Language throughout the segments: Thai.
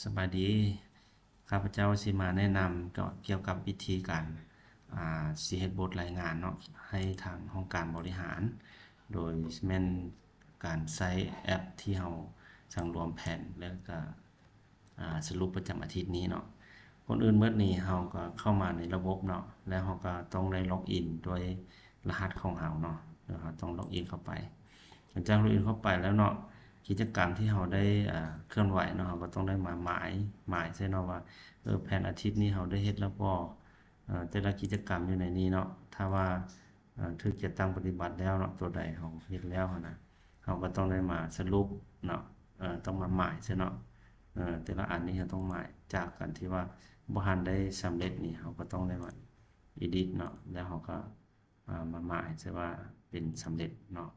สบายดีข้าพเจ้าสิมาแนะนำเกี่ยวกับวิธีการสิเฮ็ดบทรายงานเนาะให้ทางห้องการบริหาร โดยแม่นการใช้แอปที่เราสั่งรวมแผนแล้วก็สรุปประจำอาทิตย์นี้เนาะคนอื่นเมื่อนี้เราก็เข้ามาในระบบเนาะแล้วเราก็ต้องได้ล็อกอินด้วยรหัสของเราเนาะแล้วเราต้องล็อกอินเข้าไปหลังจากล็อกอินเข้าไปแล้วเนาะกิจกรรมที่เราได้เคลื่อนไหวเนาะเราก็ต้องได้มาหมายใช่เนาะว่าแผนอาทิตย์นี้เราได้เฮ็ดแล้วบ่แต่ละกิจกรรมอยู่ในนี้เนาะถ้าว่าถูกจะตั้งปฏิบัติแล้วเนาะตัวใดเราเฮ็ดแล้วนะเราก็ต้องได้มาสรุปเนาะต้องมาหมายใช่เนาะแต่ละอันนี้เราต้องหมายจากกันที่ว่าบ่ทันได้สำเร็จนี่เราก็ต้องได้มา edit เนาะแล้วเราก็มาหมายใช่ว่าเป็นสำเร็จเนาะ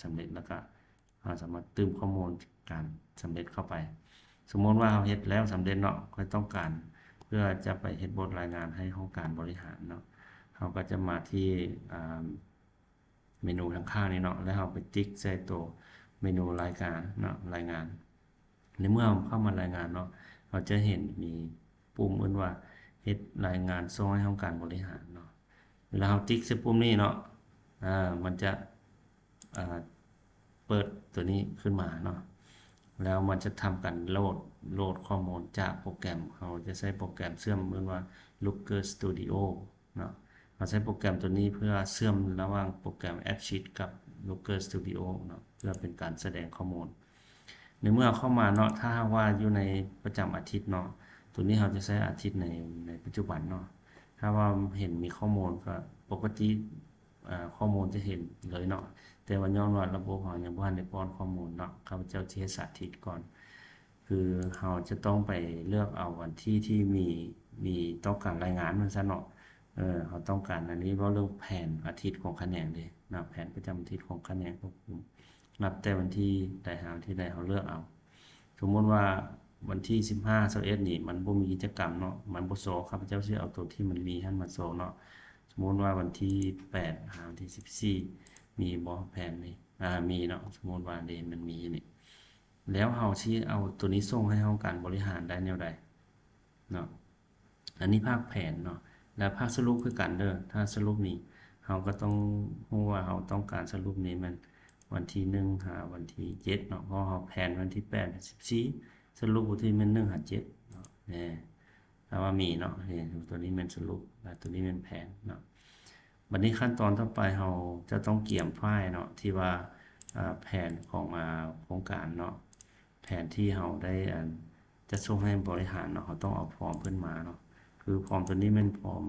สำเร็จแล้วก็เราสามารถเติมข้อมูลการสำเร็จเข้าไปสมมติว่าเราเฮ็ดแล้วสำเร็จเนาะก็ต้องการเพื่อจะไปเฮ็ดบทรายงานให้ห้องการบริหารเนาะเราก็จะมาที่เมนูทางข้างนี้เนาะแล้วเราไปติ๊กใส่ตัวเมนูรายการเนาะรายงานในเมื่อเข้ามารายงานเนาะเราจะเห็นมีปุ่มอื่นว่าเฮ็ดรายงานส่งให้ห้องการบริหารเนาะเวลาเราติ๊กใส่ปุ่มนี้เนาะมันจะเปิดตัวนี้ขึ้นมาเนาะแล้วมันจะทำการโหลดข้อมูลจากโปรแกรมเราจะใช้โปรแกรมเชื่อมเหมือนว่า Looker Studio เนาะเราใช้โปรแกรมตัวนี้เพื่อเชื่อมระหว่างโปรแกรม AppSheet กับ Looker Studio เนาะเพื่อเป็นการแสดงข้อมูลในเมื่อเข้ามาเนาะถ้าว่าอยู่ในประจำอาทิตย์เนาะตัวนี้เราจะใช้อาทิตย์ในปัจจุบันเนาะถ้าว่าเห็นมีข้อมูลก็ปกติข้อมูลจะเห็นเลยเนาะแต่ว่าย้อนว่าระบบเรายังบ่ทันได้ป้อนข้อมูลเนาะข้าพเจ้าสิเฮ็ดสาธิตก่อนคือเราจะต้องไปเลือกเอาวันที่ที่มีต้องการรายงานมันซะเนาะเราต้องการอันนี้เพราะเรื่องแผนอาทิตย์ของแขนงเด้นะแผนประจำอาทิตย์ของแขนงควบคุมนับแต่วันที่ใดหาวันที่ใดเราเลือกเอาสมมุติว่าวันที่15 21นี่มันบ่มีกิจกรรมเนาะมันบ่โชว์ข้าพเจ้าสิเอาตัวที่มันมีให้มาโชว์เนาะสมมุติว่าวันที่8หาวันที่14มีบ่แผนนี่มีเนาะสมมุติว่าเดมันมีนี่แล้วเราสิเอาตัวนี้ส่งให้ห้องการบริหารได้แนวใดเนาะอันนี้ภาคแผนเนาะแล้วภาคสรุปคือกันเด้อถ้าสรุปนี้เราก็ต้องรู้ว่าเราต้องการสรุปนี้มันวันที่1หาวันที่7เนาะเพราะเราแผนวันที่8 14สรุปวันที่มัน1หา7เนาะถ้าว่ามีเนาะนี่ตัวนี้มันสรุปแล้วตัวนี้มันแผนเนาะบัดนี้ขั้นตอนต่อไปเราจะต้องเกี่ยมไฟล์เนาะที่ว่าแผนของโครงการเนาะแผนที่เราได้จะส่งให้บริหารเนาะเราต้องเอาฟอร์มขึ้นมาเนาะคือฟอร์มตัวนี้เป็นฟอร์ม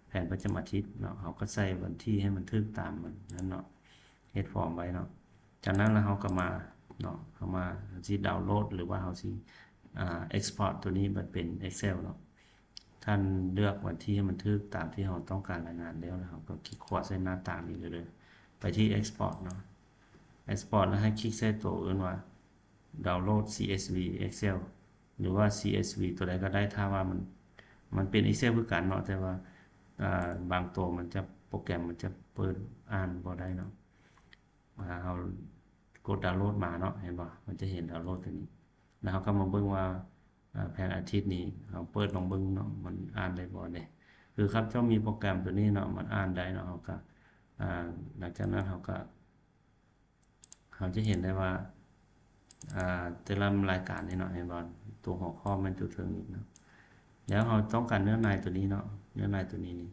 แผนประจำอาทิตย์เนาะเราก็ใส่วันที่ให้มันถูกตามมันนั้นเนาะเฮ็ดฟอร์มไว้เนาะจากนั้นแล้วเราก็มาเนาะเอามาสิดาวน์โหลดหรือว่าเราสิexport ตัวนี้มันเป็น Excel เนาะท่านเลือกวันที่ให้มันถูกตามที่เราต้องการรายงานแล้วเราก็คลิกขวาใส่หน้าต่างนี้เลยไปที่ Export เนาะ Export แล้วให้คลิกใส่ตัวอื่นว่า Download CSV Excel หรือว่า CSV ตัวใดก็ได้ถ้าว่ามันเป็น Excel คือกันเนาะแต่ว่าบางตัวมันจะโปรแกรมมันจะเปิดอ่านบ่ได้เนาะเรากดดาวน์โหลดมาเนาะเห็นบ่มันจะเห็นดาวน์โหลดตัวนี้แล้วเราก็มาเบิ่งว่าแผนอาทิตย์นี้เราเปิดลองเบิ่งเนาะมันอ่านได้บ่เด้คือครับเจ้ามีโปรแกรมตัวนี้เนาะมันอ่านได้เนาะเราก็หลังจากนั้นเราจะเห็นได้ว่าแต่ละรายการนี่เนาะเห็นบ่ตัวหัวข้อมันตัวถึงนี้เนาะแล้วเราต้องการเนื้อในตัวนี้เนาะเนื้อในตัวนี้นี่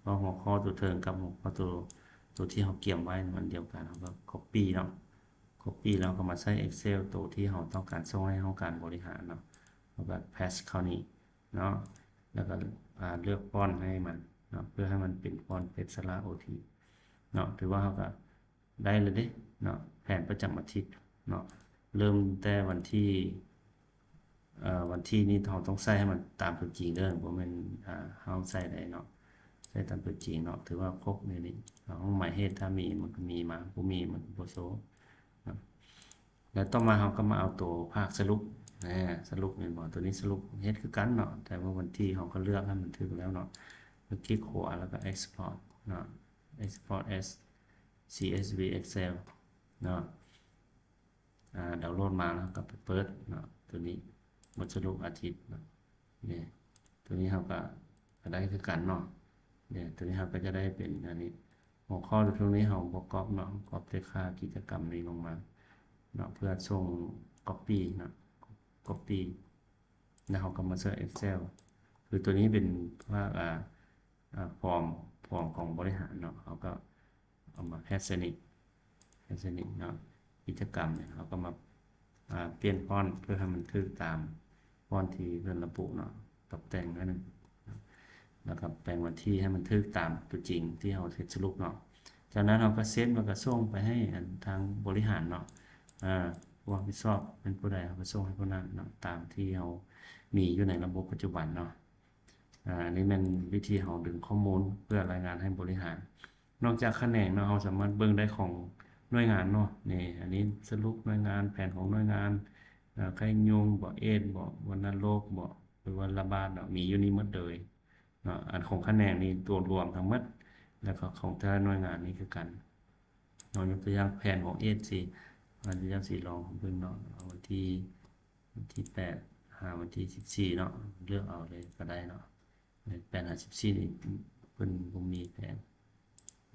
เพราะหัวข้อตัวเทิงกับหัวข้อตัวที่เราเกี่ยมไว้มันเดียวกันเราก็ copy เนาะ copy แล้วก็มาใส่ Excel ตัวที่เราต้องการส่งให้ห้องการบริหารเนาะแล้วก็ paste เข้านี้เนาะแล้วก็เลือกฟอนต์ให้มันเนาะเพื่อให้มันเป็นฟอนต์เป็นสระ OT เนาะถือว่าเราก็ได้เลยเด้เนาะแผนประจำอาทิตย์เนาะเริ่มแต่วันที่นี้เราต้องใส่ให้มันตามตัวจริงเด้อบ่แม่นเฮาใส่ได้เนาะใส่ตามตัวจริงเนาะถือว่าครบในนี้ห้องหมายเหตุถ้ามีมันก็มีมาบ่มีมันบ่โชว์เนาะแล้วต่อมาเราก็มาเอาตัวภาคสรุปสรุปแม่นบ่ตัวนี้สรุปเฮ็ดคือกันเนาะแต่ว่าวันที่เราก็เลือกให้มันถูกแล้วเนาะแล้วคลิกขวาแล้วก็ export เนาะ export as CSV Excel เนาะดาวน์โหลดมาแล้วก็ไปเปิดเนาะตัวนี้ บทสรุปอาทิตย์เนาะเนี่ยตัวนี้เราก็ได้คือกันเนาะเนี่ยตัวนี้เราก็จะได้เป็นอันนี้หัวข้อตรงนี้เราบ่ก๊อปเนาะก๊อปแต่ค่ากิจกรรมนี้ลงมาเนาะเพื่อส่ง copy เนาะ copy แล้วเราก็มาใส่ Excel คือตัวนี้เป็นว่าฟอร์มของบริหารเนาะเขาก็เอามาแพทย์สนิทเนาะกิจกรรมเนี่ยเราก็มาเปลี่ยนฟอนต์เพื่อให้มันถูกตามฟอนต์ที่เพิ่นระบุเนาะตกแต่งนั่นแล้วก็แปลงวันที่ให้มันถูกตามตัวจริงที่เราเฮ็ดสรุปเนาะจากนั้นเราก็เซตมันก็ส่งไปให้ทางบริหารเนาะผู้รับผิดชอบเป็นผู้ใดเราก็ส่งให้ผู้นั้นเนาะตามที่เรามีอยู่ในระบบปัจจุบันเนาะอันนี้เป็นวิธีเราดึงข้อมูลเพื่อรายงานให้บริหารนอกจากแขนงเนาะเราสามารถเบิ่งได้ของหน่วยงานเนาะนี่อันนี้สรุปหน่วยงานแผนของหน่วยงานไข้ยุงบ่เอดส์บ่วัณโรคบ่หรือว่าระบาดเนาะมีอยู่นี่หมดเลยเนาะอันของแขนงนี่ตัวรวมทั้งหมดแล้วก็ของแต่ละหน่วยงานนี่คือกันเนาะยกตัวอย่างแผนของเอดส์สิอันที่จะสิลองเบิ่งเนาะเอาวันที่8หาวันที่14เนาะเลือกเอาเลยก็ได้เนาะ8หา14นี่เพิ่นบ่มีแผน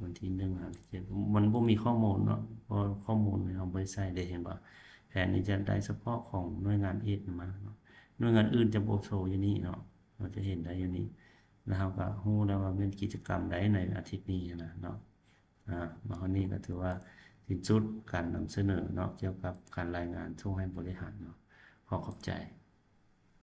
วันที่1หาที่7มันบ่มีข้อมูลเนาะเพราะข้อมูลเราบ่ได้ใช้ได้เห็นบ่แผนนี้จะได้เฉพาะของหน่วยงานเอดมาเนาะหน่วยงานอื่นจะบ่โชว์อยู่นี่เนาะเราจะเห็นได้อยู่นี่แล้วเราก็รู้แล้วว่าเป็นกิจกรรมใดในอาทิตย์นี้นะเนาะมาฮอดนี้ก็ถือว่าสิ้นสุดการนำเสนอเนาะเกี่ยวกับการรายงานส่งให้บริหารเนาะขอขอบใจ